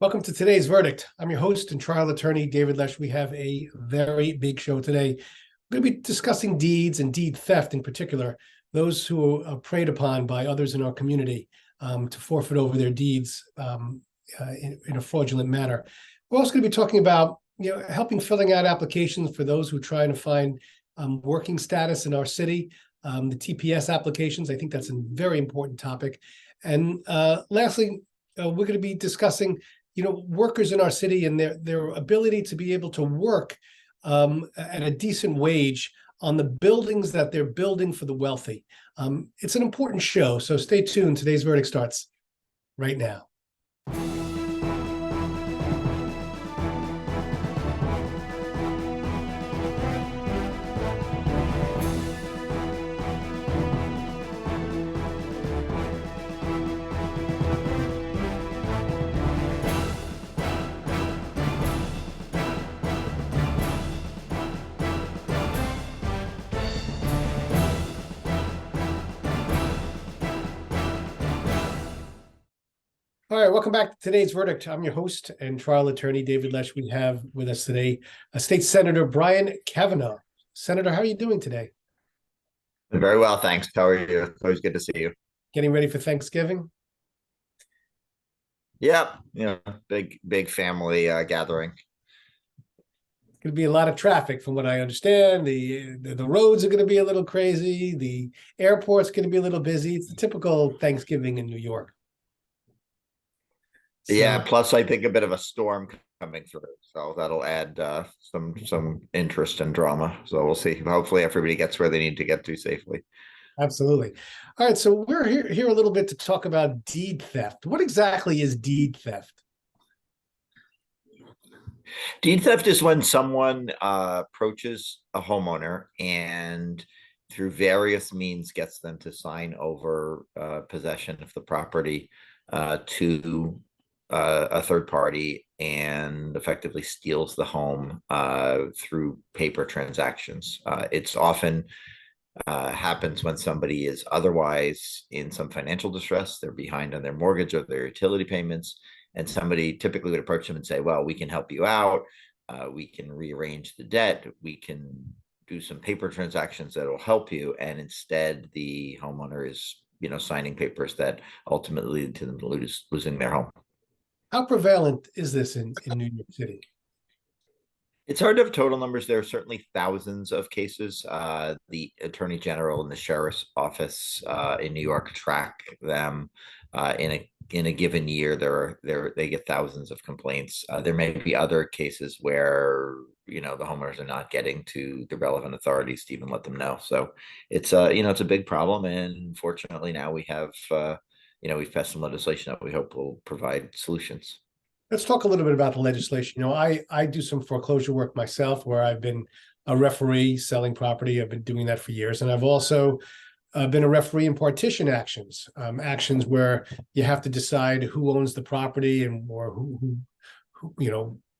Welcome to today's verdict. I'm your host and trial attorney, David Lesh. We have a very big show today. We're going to be discussing deeds and deed theft in particular, those who are preyed upon by others in our community to forfeit over their deeds in a fraudulent manner. We're also going to be talking about helping filling out applications for those who are trying to find working status in our city, the TPS applications. I think that's a very important topic. And lastly, we're going to be discussing workers in our city and their ability to be able to work at a decent wage on the buildings that they're building for the wealthy. It's an important show, so stay tuned. Today's verdict starts right now. All right, welcome back to today's verdict. I'm your host and trial attorney, David Lesh. We have with us today State Senator Brian Kavanaugh. Senator, how are you doing today? Very well, thanks. How are you? It's always good to see you. Getting ready for Thanksgiving? Yeah, big family gathering. It's going to be a lot of traffic from what I understand. The roads are going to be a little crazy. The airport's going to be a little busy. It's the typical Thanksgiving in New York. Yeah, plus I think a bit of a storm coming through, so that'll add some interest and drama. So we'll see. Hopefully everybody gets where they need to get to safely. Absolutely. All right, so we're here a little bit to talk about deed theft. What exactly is deed theft? Deed theft is when someone approaches a homeowner and through various means gets them to sign over possession of the property to a third party and effectively steals the home through paper transactions. It's often happens when somebody is otherwise in some financial distress. They're behind on their mortgage or their utility payments, and somebody typically would approach them and say, well, we can help you out. We can rearrange the debt. We can do some paper transactions that will help you. And instead, the homeowner is signing papers that ultimately lead to them losing their home. How prevalent is this in New York City? It's hard to have total numbers. There are certainly thousands of cases. The Attorney General and the Sheriff's Office in New York track them. In a given year, they get thousands of complaints. There may be other cases where the homeowners are not getting to the relevant authorities to even let them know. So it's it's a big problem, and fortunately now we have we've passed some legislation that we hope will provide solutions. Let's talk a little bit about the legislation. I do some foreclosure work myself where I've been a referee selling property. I've been doing that for years. And I've also been a referee in partition actions, actions where you have to decide who owns the property or who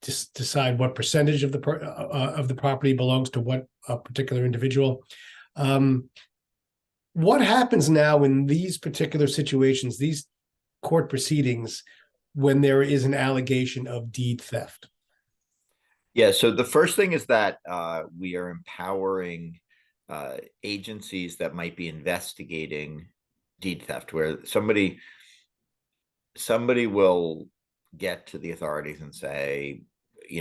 just decide what percentage of the property belongs to what particular individual. What happens now in these particular situations, these court proceedings, when there is an allegation of deed theft? Yeah, so the first thing is that we are empowering agencies that might be investigating deed theft, where somebody will get to the authorities and say,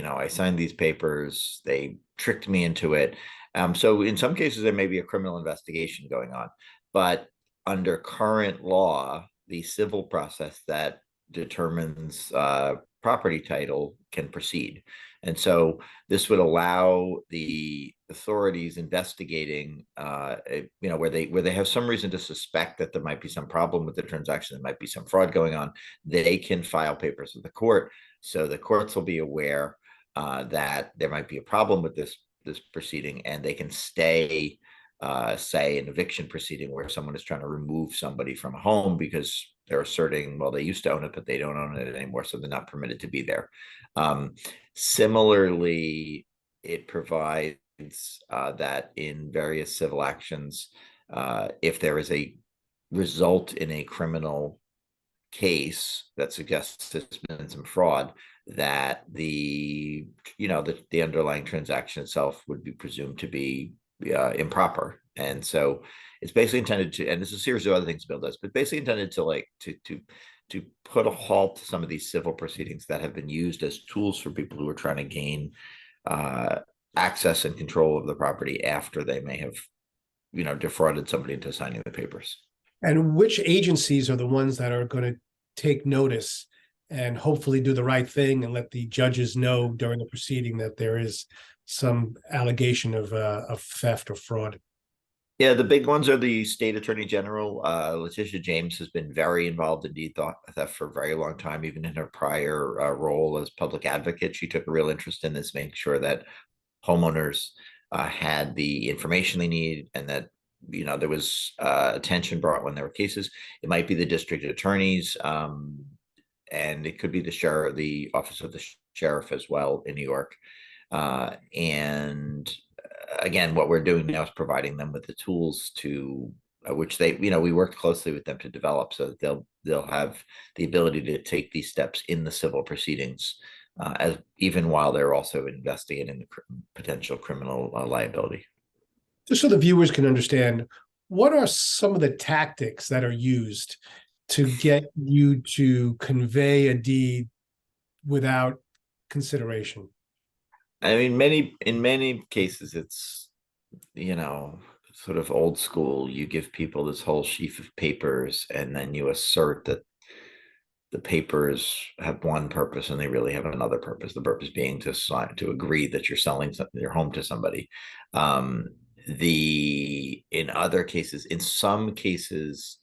I signed these papers, they tricked me into it. So in some cases, there may be a criminal investigation going on, but under current law, the civil process that determines property title can proceed. And so this would allow the authorities investigating, where they have some reason to suspect that there might be some problem with the transaction, there might be some fraud going on, they can file papers with the court. So the courts will be aware that there might be a problem with this proceeding, and they can stay, say, an eviction proceeding where someone is trying to remove somebody from a home because they're asserting, well, they used to own it, but they don't own it anymore, so they're not permitted to be there. Similarly, it provides that in various civil actions, if there is a result in a criminal case that suggests there's been some fraud, that the underlying transaction itself would be presumed to be improper. And so it's basically intended to, and there's a series of other things Bill does, but basically intended to to put a halt to some of these civil proceedings that have been used as tools for people who are trying to gain access and control of the property after they may have defrauded somebody into signing the papers. And which agencies are the ones that are going to take notice and hopefully do the right thing and let the judges know during the proceeding that there is some allegation of theft or fraud? Yeah, the big ones are the state attorney general. Letitia James has been very involved in deed theft for a very long time. Even in her prior role as public advocate, she took a real interest in this, making sure that homeowners had the information they need, and that there was attention brought when there were cases. It might be the district attorneys, and it could be the office of the sheriff as well in New York. And again, what we're doing now is providing them with the tools to which we worked closely with them to develop, so that they'll have the ability to take these steps in the civil proceedings, as even while they're also investigating the potential criminal liability. Just so the viewers can understand, what are some of the tactics that are used to get you to convey a deed without consideration? I mean, in many cases, it's sort of old school. You give people this whole sheaf of papers, and then you assert that the papers have one purpose and they really have another purpose. The purpose being to agree that you're selling your home to somebody. In some cases,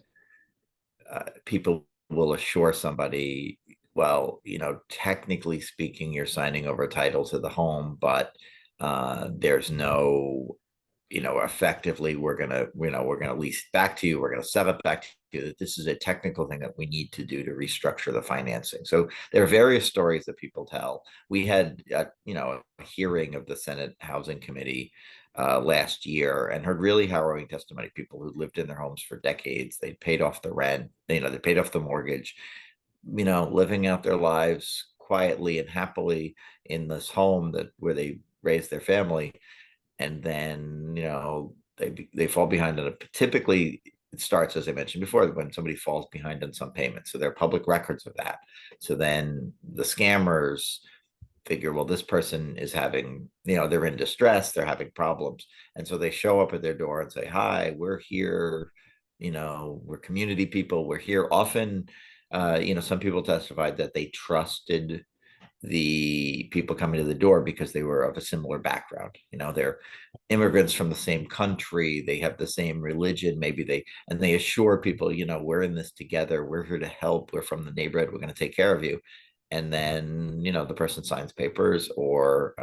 people will assure somebody, well, technically speaking, you're signing over title to the home, but there's no, effectively, we're gonna lease it back to you. We're gonna sell it back to you. That this is a technical thing that we need to do to restructure the financing. So there are various stories that people tell. We had, a hearing of the Senate Housing Committee last year, and heard really harrowing testimony. People who lived in their homes for decades, they paid off the rent, they paid off the mortgage, living out their lives quietly and happily in this home where they raised their family, and then they fall behind on it. Typically, it starts, as I mentioned before, when somebody falls behind on some payments. So there are public records of that. So then the scammers figure, well, this person is having, they're in distress, they're having problems. And so they show up at their door and say, hi, we're here, we're community people, we're here. Often, some people testified that they trusted the people coming to the door because they were of a similar background. They're immigrants from the same country, they have the same religion, and they assure people, we're in this together, we're here to help, we're from the neighborhood, we're going to take care of you. And then the person signs papers, or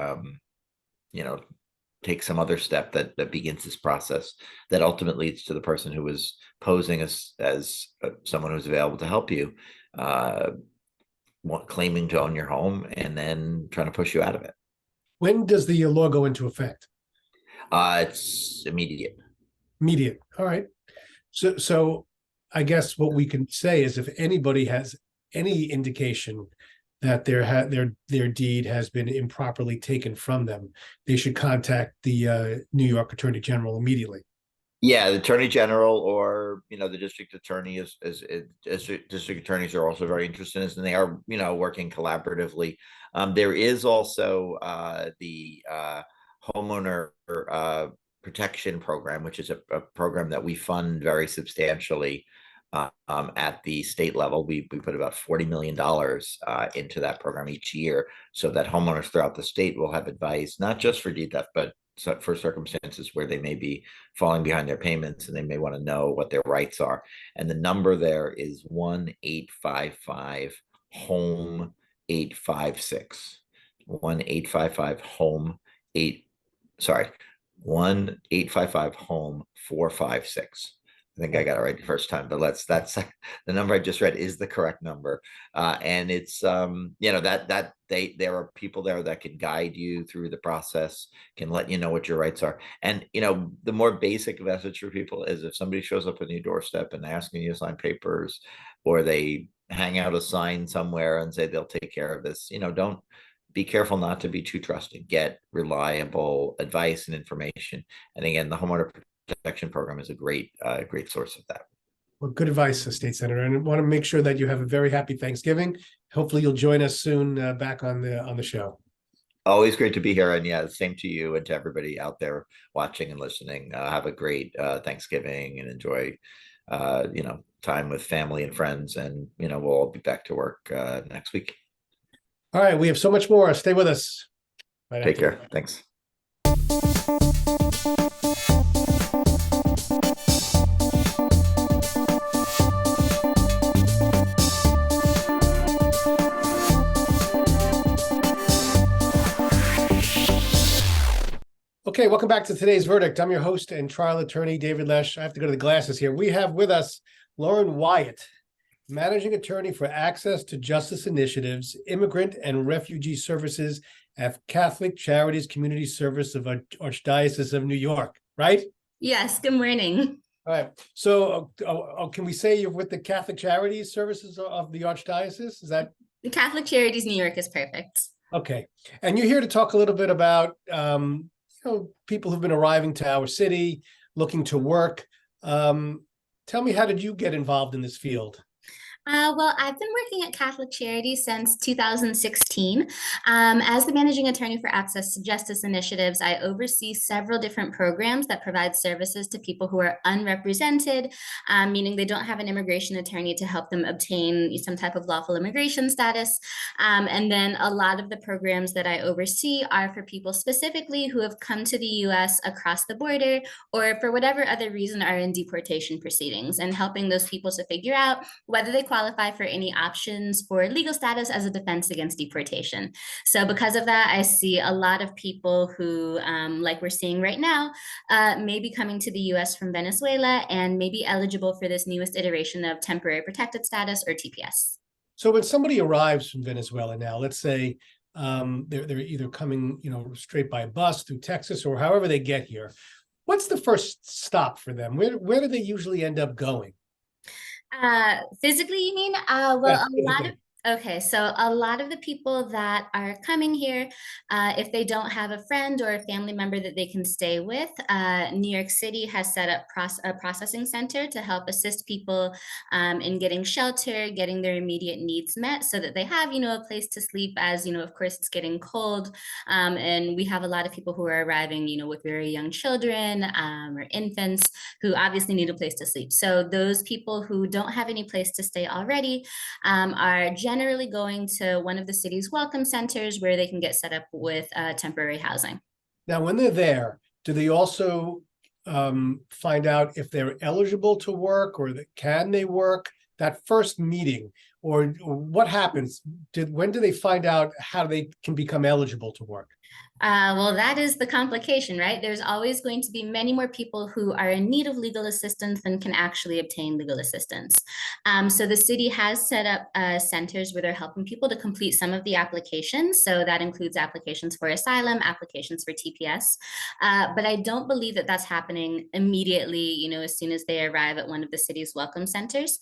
take some other step that begins this process that ultimately leads to the person who is posing as someone who's available to help you, claiming to own your home and then trying to push you out of it. When does the law go into effect? It's immediate. Immediate. All right. So I guess what we can say is, if anybody has any indication that their deed has been improperly taken from them, they should contact the New York Attorney General immediately. Yeah, the attorney general, or the district attorney, as district attorneys are also very interested in this, and they are working collaboratively. There is also the homeowner protection program, which is a program that we fund very substantially at the state level. We put about $40 million into that program each year, so that homeowners throughout the state will have advice, not just for deed theft, but for circumstances where they may be falling behind their payments and they may want to know what their rights are. And the number there is 1-855-HOME 856. 1-855-HOME 1-855-HOME 456. I think I got it right the first time, but that's the number I just read is the correct number. And it's that there are people there that can guide you through the process, can let you know what your rights are. And the more basic message for people is, if somebody shows up on your doorstep and asking you to sign papers, or they hang out a sign somewhere and say they'll take care of this. Don't be careful not to be too trusted. Get reliable advice and information. And again, the homeowner protection program is a great source of that. Well, good advice, State Senator. And I want to make sure that you have a very happy Thanksgiving. Hopefully you'll join us soon back on the show. Always great to be here. And yeah, same to you and to everybody out there watching and listening. Have a great Thanksgiving and enjoy, time with family and friends. And, we'll all be back to work next week. All right. We have so much more. Stay with us. Right Take care. Thanks. Okay, welcome back to today's verdict. I'm your host and trial attorney, David Lesh. I have to go to the glasses here. We have with us Lauren Wyatt, managing attorney for Access to Justice Initiatives, Immigrant and Refugee Services at Catholic Charities Community Service of Archdiocese of New York, right? Yes, good morning. All right. So can we say you're with the Catholic Charities Services of the Archdiocese? Is that? The Catholic Charities New York is perfect. Okay. And you're here to talk a little bit about people who've been arriving to our city, looking to work. Tell me, how did you get involved in this field? Well, I've been working at Catholic Charities since 2016. As the managing attorney for Access to Justice Initiatives, I oversee several different programs that provide services to people who are unrepresented, meaning they don't have an immigration attorney to help them obtain some type of lawful immigration status. And then a lot of the programs that I oversee are for people specifically who have come to the U.S. across the border, or for whatever other reason are in deportation proceedings, and helping those people to figure out whether they qualify for any options for legal status as a defense against deportation. So because of that, I see a lot of people who, like we're seeing right now, may be coming to the US from Venezuela and may be eligible for this newest iteration of temporary protected status, or TPS. So when somebody arrives from Venezuela now, let's say they're either coming, straight by bus through Texas or however they get here, what's the first stop for them? Where do they usually end up going? Physically, you mean? So a lot of the people that are coming here, if they don't have a friend or a family member that they can stay with, New York City has set up a processing center to help assist people in getting shelter, getting their immediate needs met, so that they have, a place to sleep as, of course, it's getting cold. And we have a lot of people who are arriving, with very young children or infants who obviously need a place to sleep. So those people who don't have any place to stay already are generally going to one of the city's welcome centers where they can get set up with temporary housing. Now, when they're there, do they also find out if they're eligible to work, or can they work? That first meeting, or what happens? When do they find out how they can become eligible to work? Well, that is the complication, right? There's always going to be many more people who are in need of legal assistance than can actually obtain legal assistance. So the city has set up centers where they're helping people to complete some of the applications. So that includes applications for asylum, applications for TPS. But I don't believe that that's happening immediately, as soon as they arrive at one of the city's welcome centers.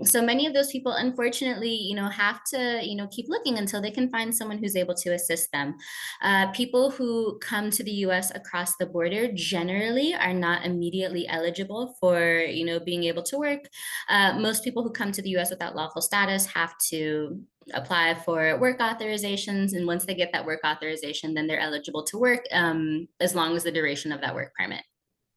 So many of those people, unfortunately, have to, keep looking until they can find someone who's able to assist them. People who come to the U.S. across the border generally are not immediately eligible for, being able to work. Most people who come to the U.S. without lawful status have to apply for work authorizations. And once they get that work authorization, then they're eligible to work as long as the duration of that work permit.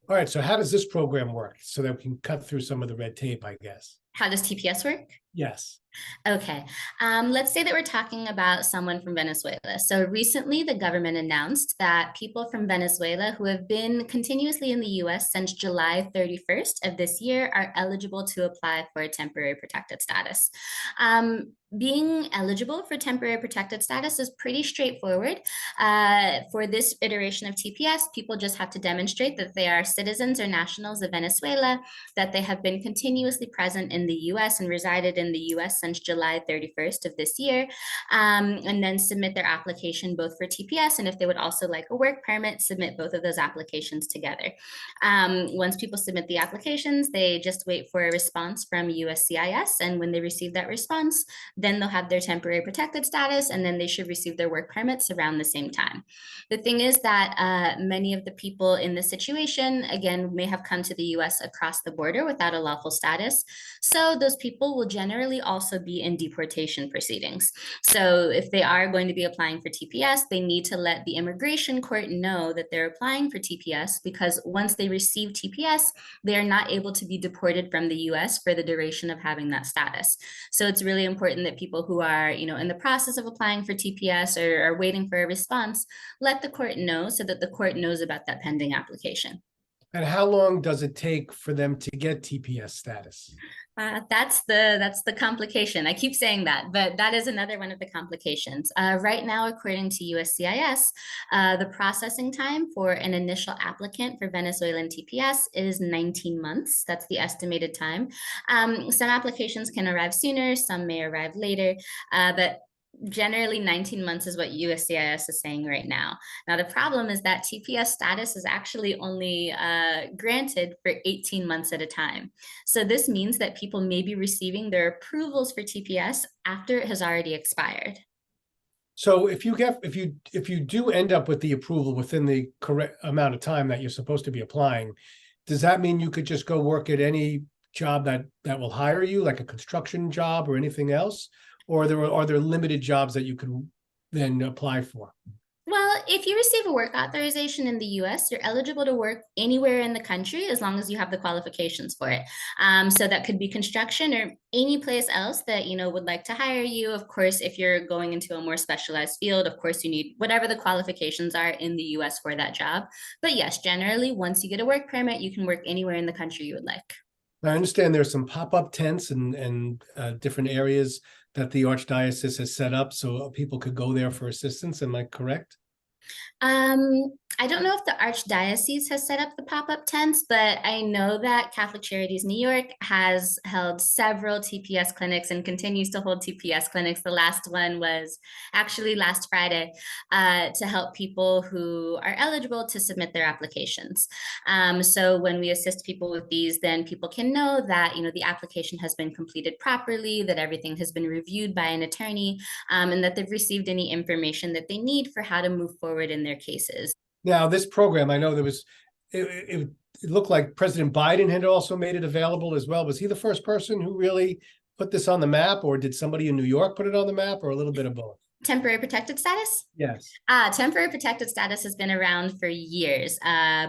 All right. So how does this program work, so that we can cut through some of the red tape, I guess? How does TPS work? Yes. Okay, let's say that we're talking about someone from Venezuela. So recently, the government announced that people from Venezuela who have been continuously in the US since July 31st of this year are eligible to apply for a temporary protected status. Being eligible for temporary protected status is pretty straightforward. For this iteration of TPS, people just have to demonstrate that they are citizens or nationals of Venezuela, that they have been continuously present in the US and resided in the US since July 31st of this year, and then submit their application both for TPS, and if they would also like a work permit, submit both of those applications together. Once people submit the applications, they just wait for a response from USCIS, and when they receive that response, then they'll have their temporary protected status, and then they should receive their work permits around the same time. The thing is that many of the people in this situation, again, may have come to the US across the border without a lawful status. So those people will generally also be in deportation proceedings. So if they are going to be applying for TPS, they need to let the immigration court know that they're applying for TPS, because once they receive TPS, they are not able to be deported from the US for the duration of having that status. So it's really important that people who are, in the process of applying for TPS or are waiting for a response, let the court know so that the court knows about that pending application. And how long does it take for them to get TPS status? That's the complication. I keep saying that, but that is another one of the complications. Right now, according to USCIS, the processing time for an initial applicant for Venezuelan TPS is 19 months. That's the estimated time. Some applications can arrive sooner, some may arrive later, but generally 19 months is what USCIS is saying right now. Now, the problem is that TPS status is actually only granted for 18 months at a time. So this means that people may be receiving their approvals for TPS after it has already expired. So if you do end up with the approval within the correct amount of time that you're supposed to be applying, does that mean you could just go work at any job that will hire you, like a construction job or anything else? Or are there limited jobs that you can then apply for? Well, if you receive a work authorization in the US, you're eligible to work anywhere in the country as long as you have the qualifications for it. So that could be construction or any place else that, would like to hire you. Of course, if you're going into a more specialized field, of course, you need whatever the qualifications are in the US for that job. But yes, generally, once you get a work permit, you can work anywhere in the country you would like. I understand there's some pop-up tents and different areas that the Archdiocese has set up so people could go there for assistance. Am I correct? I don't know if the Archdiocese has set up the pop-up tents, but I know that Catholic Charities New York has held several TPS clinics and continues to hold TPS clinics. The last one was actually last Friday to help people who are eligible to submit their applications. So when we assist people with these, then people can know that, the application has been completed properly, that everything has been reviewed by an attorney, and that they've received any information that they need for how to move forward in their cases. Now, this program, I know it looked like President Biden had also made it available as well. Was he the first person who really put this on the map, or did somebody in New York put it on the map, or a little bit of both? Temporary protected status? Yes. Temporary protected status has been around for years.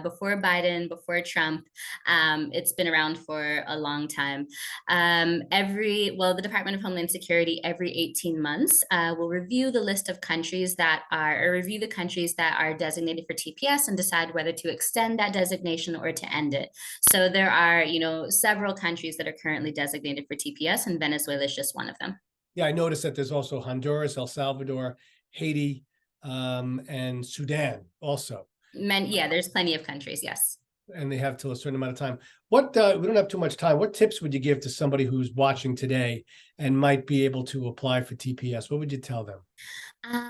Before Biden, before Trump, it's been around for a long time. The Department of Homeland Security every 18 months will review the list of countries that are designated for TPS and decide whether to extend that designation or to end it. So there are, several countries that are currently designated for TPS, and Venezuela is just one of them. Yeah, I noticed that there's also Honduras, El Salvador, Haiti, and Sudan also. There's plenty of countries, yes. And they have till a certain amount of time. We don't have too much time. What tips would you give to somebody who's watching today and might be able to apply for TPS? What would you tell them?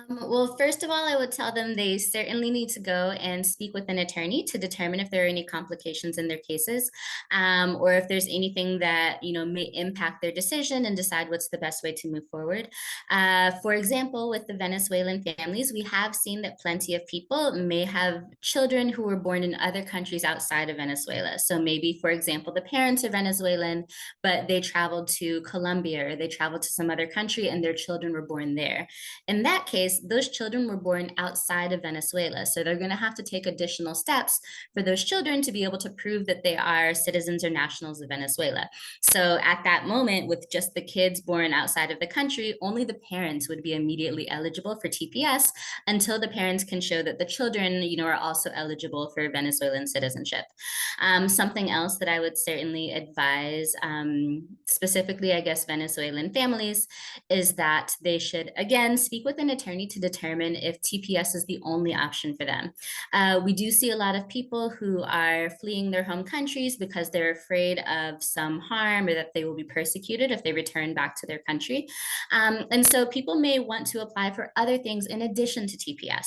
Well, first of all, I would tell them they certainly need to go and speak with an attorney to determine if there are any complications in their cases, or if there's anything that, may impact their decision, and decide what's the best way to move forward. For example, with the Venezuelan families, we have seen that plenty of people may have children who were born in other countries outside of Venezuela. So maybe, for example, the parents are Venezuelan, but they traveled to Colombia, or they traveled to some other country and their children were born there. In that case, those children were born outside of Venezuela. So they're going to have to take additional steps for those children to be able to prove that they are citizens or nationals of Venezuela. So at that moment, with just the kids born outside of the country, only the parents would be immediately eligible for TPS until the parents can show that the children, are also eligible for Venezuelan citizenship. Something else that I would certainly advise, specifically, I guess, Venezuelan families, is that they should, again, speak with an attorney to determine if TPS is the only option for them. We do see a lot of people who are fleeing their home countries because they're afraid of some harm or that they will be persecuted if they return back to their country. And so people may want to apply for other things in addition to TPS.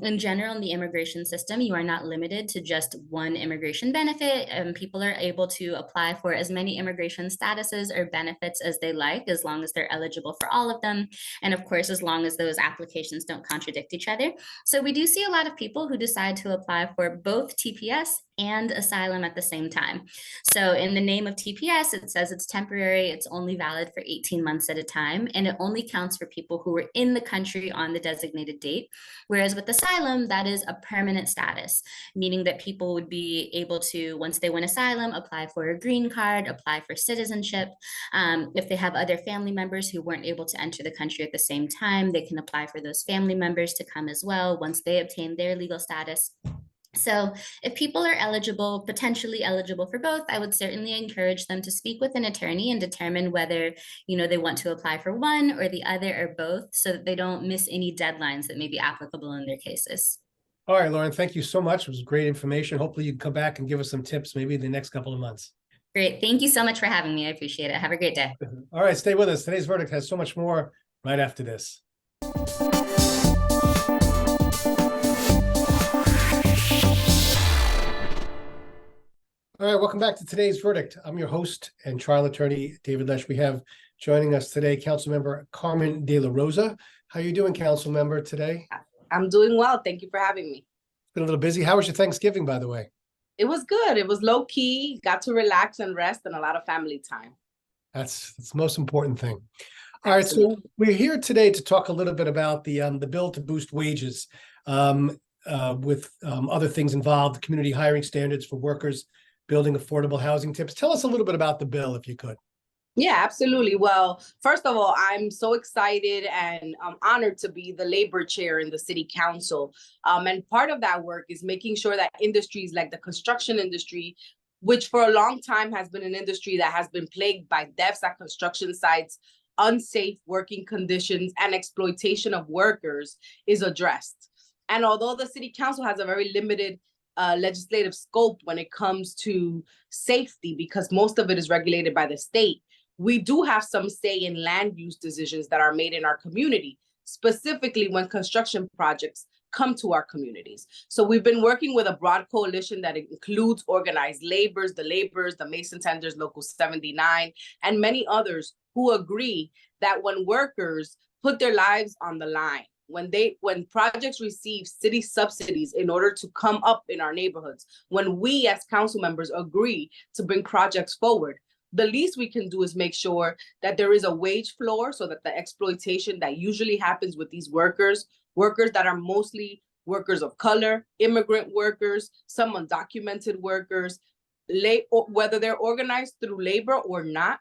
In general, in the immigration system, you are not limited to just one immigration benefit. People are able to apply for as many immigration statuses or benefits as they like, as long as they're eligible for all of them. And of course, as long as those applications don't contradict each other. So we do see a lot of people who decide to apply for both TPS and asylum at the same time. So in the name of TPS, it says it's temporary, it's only valid for 18 months at a time, and it only counts for people who were in the country on the designated date. Whereas with asylum, that is a permanent status, meaning that people would be able to, once they win asylum, apply for a green card, apply for citizenship. If they have other family members who weren't able to enter the country at the same time, they can apply for those family members to come as well once they obtain their legal status. So if people are eligible, potentially eligible for both, I would certainly encourage them to speak with an attorney and determine whether, they want to apply for one or the other or both, so that they don't miss any deadlines that may be applicable in their cases. All right, Lauren, thank you so much. It was great information. Hopefully you can come back and give us some tips maybe in the next couple of months. Great. Thank you so much for having me. I appreciate it. Have a great day. All right, stay with us. Today's Verdict has so much more right after this. All right, welcome back to Today's Verdict. I'm your host and trial attorney, David Lesh. We have joining us today, Councilmember Carmen de la Rosa. How are you doing, Councilmember, today? I'm doing well. Thank you for having me. Been a little busy. How was your Thanksgiving, by the way? It was good. It was low key, got to relax and rest, and a lot of family time. That's the most important thing. All right, so we're here today to talk a little bit about the bill to boost wages with other things involved, community hiring standards for workers, building affordable housing tips. Tell us a little bit about the bill, if you could. Yeah, absolutely. Well, first of all, I'm so excited and I'm honored to be the labor chair in the city council. And part of that work is making sure that industries like the construction industry, which for a long time has been an industry that has been plagued by deaths at construction sites, unsafe working conditions, and exploitation of workers, is addressed. And although the city council has a very limited legislative scope when it comes to safety, because most of it is regulated by the state, we do have some say in land use decisions that are made in our community, specifically when construction projects come to our communities. So we've been working with a broad coalition that includes organized laborers, the Mason Tenders, Local 79, and many others who agree that when workers put their lives on the line, when projects receive city subsidies in order to come up in our neighborhoods, when we as council members agree to bring projects forward, the least we can do is make sure that there is a wage floor so that the exploitation that usually happens with these workers that are mostly workers of color, immigrant workers, some undocumented workers, whether they're organized through labor or not,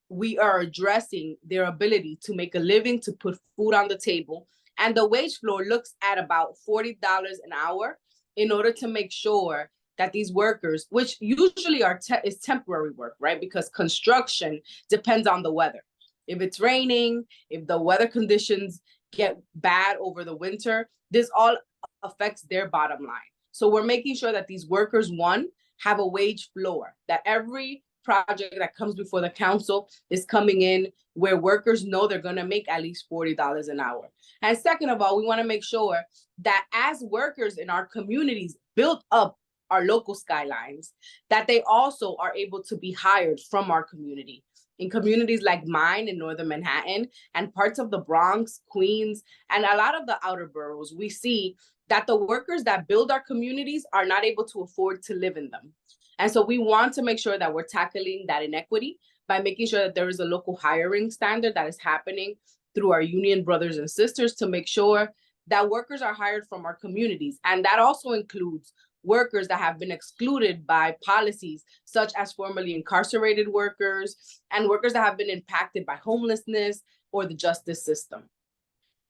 we are addressing their ability to make a living, to put food on the table. And the wage floor looks at about $40 an hour in order to make sure that these workers, which usually is temporary work, right? Because construction depends on the weather. If it's raining, if the weather conditions get bad over the winter, this all affects their bottom line. So we're making sure that these workers, one, have a wage floor, that every project that comes before the council is coming in where workers know they're going to make at least $40 an hour. And second of all, we want to make sure that as workers in our communities build up our local skylines, that they also are able to be hired from our community. In communities like mine in Northern Manhattan and parts of the Bronx, Queens, and a lot of the outer boroughs, we see that the workers that build our communities are not able to afford to live in them. And so we want to make sure that we're tackling that inequity by making sure that there is a local hiring standard that is happening through our union brothers and sisters to make sure that workers are hired from our communities. And that also includes workers that have been excluded by policies such as formerly incarcerated workers and workers that have been impacted by homelessness or the justice system.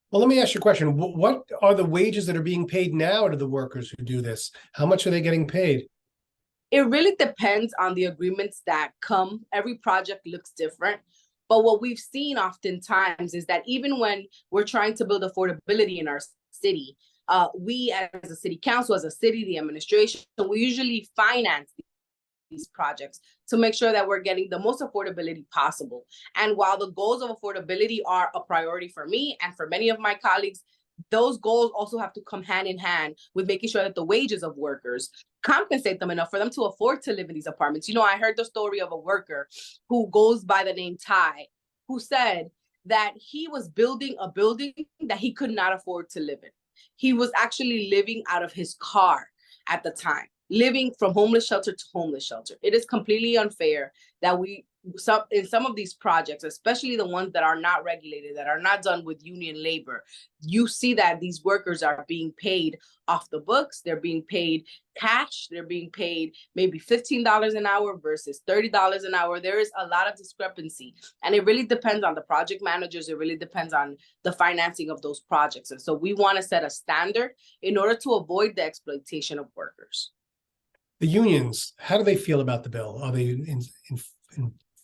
Well, let me ask you a question. What are the wages that are being paid now to the workers who do this? How much are they getting paid? It really depends on the agreements that come. Every project looks different. But what we've seen oftentimes is that even when we're trying to build affordability in our city, we as a city council, as a city, the administration, we usually finance these projects to make sure that we're getting the most affordability possible. And while the goals of affordability are a priority for me and for many of my colleagues, those goals also have to come hand in hand with making sure that the wages of workers compensate them enough for them to afford to live in these apartments. You know, I heard the story of a worker who goes by the name Ty, who said that he was building a building that he could not afford to live in. He was actually living out of his car at the time, living from homeless shelter to homeless shelter. It is completely unfair that in some of these projects, especially the ones that are not regulated, that are not done with union labor, you see that these workers are being paid off the books. They're being paid cash. They're being paid maybe $15 an hour versus $30 an hour. There is a lot of discrepancy, and it really depends on the project managers. It really depends on the financing of those projects. And so we want to set a standard in order to avoid the exploitation of workers. The unions, how do they feel about the bill? Are they in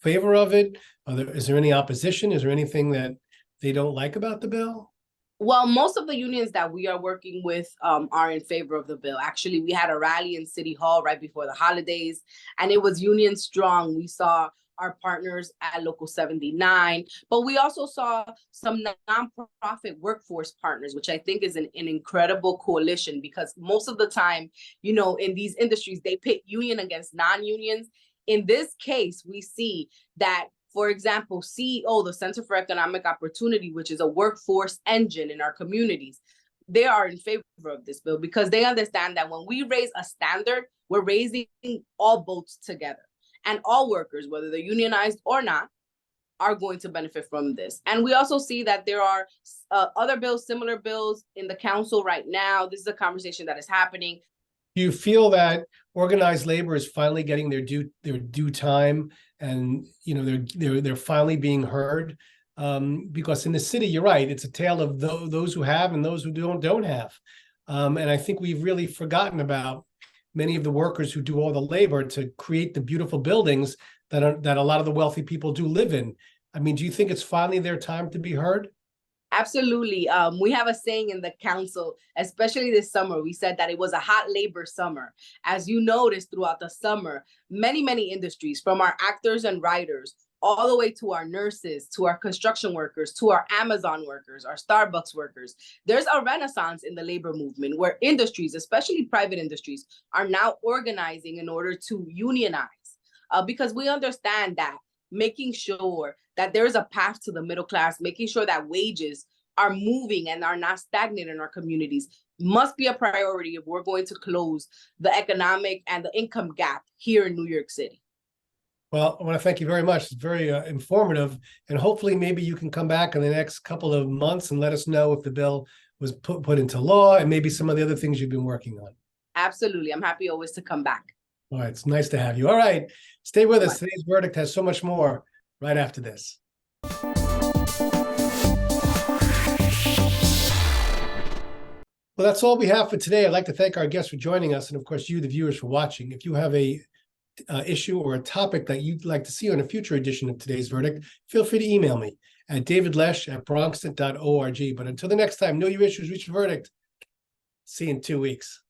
favor of it? Is there any opposition? Is there anything that they don't like about the bill? Well, most of the unions that we are working with are in favor of the bill. Actually, we had a rally in City Hall right before the holidays, and it was union strong. We saw our partners at Local 79, but we also saw some nonprofit workforce partners, which I think is an incredible coalition, because most of the time, you know, in these industries, they pit union against non-unions. In this case, we see that, for example, CEO, the Center for Economic Opportunity, which is a workforce engine in our communities, they are in favor of this bill because they understand that when we raise a standard, we're raising all boats together. And all workers, whether they're unionized or not, are going to benefit from this. And we also see that there are other bills, similar bills in the council right now. This is a conversation that is happening. Do you feel that organized labor is finally getting their due time, and you know they're finally being heard? Because in the city, you're right, it's a tale of those who have and those who don't have. And I think we've really forgotten about many of the workers who do all the labor to create the beautiful buildings that a lot of the wealthy people do live in. I mean, do you think it's finally their time to be heard? Absolutely. We have a saying in the council, especially this summer, we said that it was a hot labor summer. As you noticed throughout the summer, many industries, from our actors and writers, all the way to our nurses, to our construction workers, to our Amazon workers, our Starbucks workers. There's a renaissance in the labor movement where industries, especially private industries, are now organizing in order to unionize, because we understand that making sure that there is a path to the middle class, making sure that wages are moving and are not stagnant in our communities must be a priority if we're going to close the economic and the income gap here in New York City. Well, I want to thank you very much. It's very informative, and hopefully maybe you can come back in the next couple of months and let us know if the bill was put into law and maybe some of the other things you've been working on. Absolutely. I'm happy always to come back. All right. It's nice to have you. All right. Stay with us. Today's Verdict has so much more right after this. Well, that's all we have for today. I'd like to thank our guests for joining us, and of course, you, the viewers, for watching. If you have a issue or a topic that you'd like to see on a future edition of Today's Verdict, feel free to email me at davidlesh@bronxnet.org. But until the next time, know your issues, reach a verdict. See you in 2 weeks.